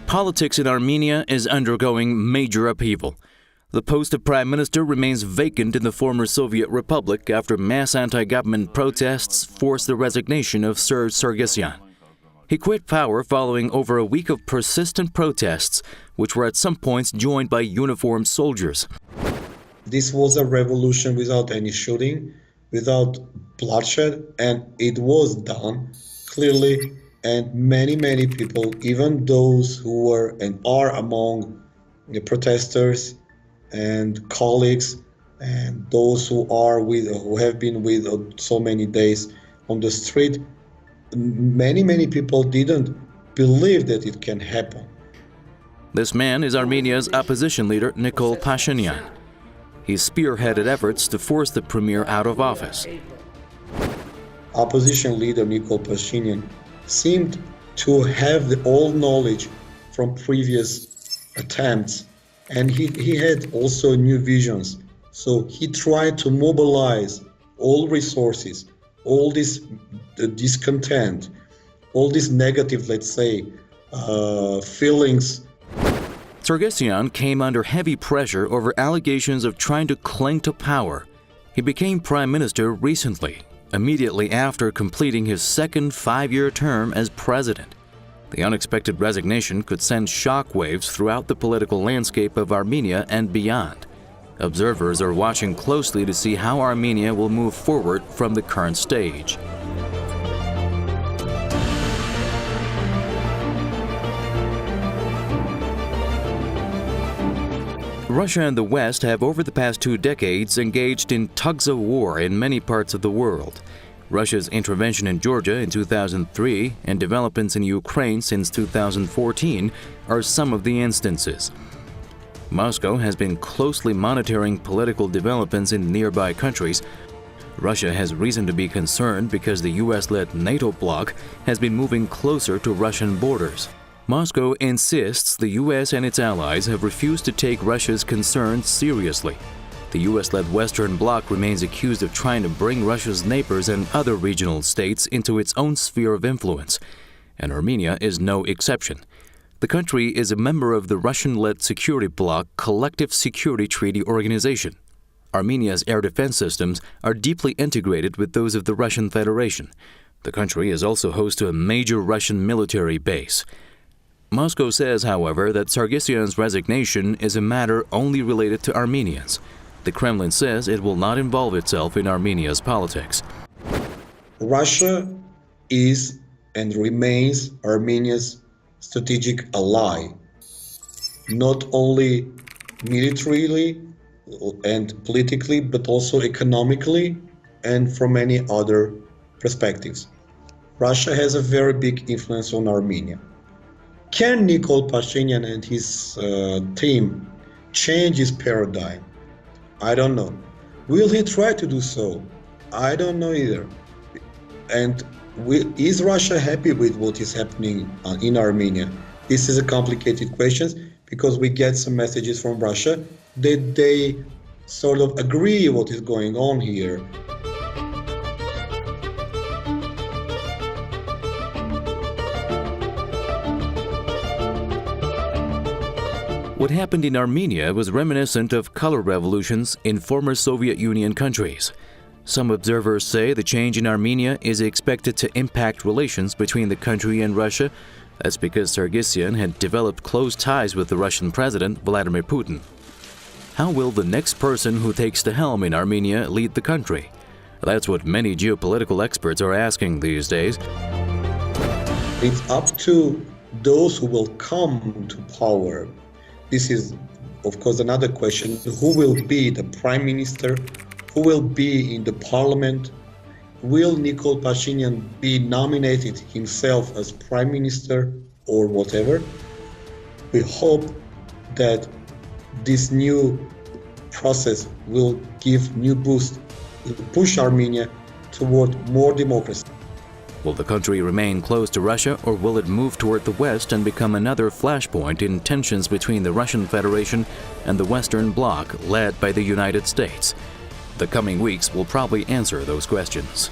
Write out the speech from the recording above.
Politics in Armenia is undergoing major upheaval. The post of prime minister remains vacant in the former Soviet Republic after mass anti-government protests forced the resignation of Sir Sargsyan. He quit power following over a week of persistent protests, which were at some points joined by uniformed soldiers. This was a revolution without any shooting, without bloodshed, and it was done clearly. And many people, even those who were and are among the protesters and colleagues, and those who have been with so many days on the street, many people didn't believe that it can happen. This man is Armenia's opposition leader, Nikol Pashinyan. He spearheaded efforts to force the premier out of office. Opposition leader Nikol Pashinyan seemed to have the old knowledge from previous attempts, and he had also new visions. So he tried to mobilize all resources, all this discontent, all these negative, let's say, feelings. Sargsyan came under heavy pressure over allegations of trying to cling to power. He became prime minister recently, immediately after completing his second 5-year term as president. The unexpected resignation could send shockwaves throughout the political landscape of Armenia and beyond. Observers are watching closely to see how Armenia will move forward from the current stage. Russia and the West have over the past 2 decades engaged in tugs of war in many parts of the world. Russia's intervention in Georgia in 2003 and developments in Ukraine since 2014 are some of the instances. Moscow has been closely monitoring political developments in nearby countries. Russia has reason to be concerned because the U.S.-led NATO bloc has been moving closer to Russian borders. Moscow insists the U.S. and its allies have refused to take Russia's concerns seriously. The U.S.-led Western Bloc remains accused of trying to bring Russia's neighbors and other regional states into its own sphere of influence, and Armenia is no exception. The country is a member of the Russian-led security bloc Collective Security Treaty Organization. Armenia's air defense systems are deeply integrated with those of the Russian Federation. The country is also host to a major Russian military base. Moscow says, however, that Sargsyan's resignation is a matter only related to Armenians. The Kremlin says it will not involve itself in Armenia's politics. Russia is and remains Armenia's strategic ally, not only militarily and politically, but also economically and from many other perspectives. Russia has a very big influence on Armenia. Can Nikol Pashinyan and his team change his paradigm? I don't know. Will he try to do so? I don't know either. And is Russia happy with what is happening in Armenia? This is a complicated question because we get some messages from Russia that they sort of agree what is going on here. What happened in Armenia was reminiscent of color revolutions in former Soviet Union countries. Some observers say the change in Armenia is expected to impact relations between the country and Russia. That's because Sargsyan had developed close ties with the Russian President Vladimir Putin. How will the next person who takes the helm in Armenia lead the country? That's what many geopolitical experts are asking these days. It's up to those who will come to power. This is, of course, another question. Who will be the prime minister? Who will be in the parliament? Will Nikol Pashinyan be nominated himself as prime minister or whatever? We hope that this new process will give new boost, push Armenia toward more democracy. Will the country remain close to Russia, or will it move toward the West and become another flashpoint in tensions between the Russian Federation and the Western Bloc led by the United States? The coming weeks will probably answer those questions.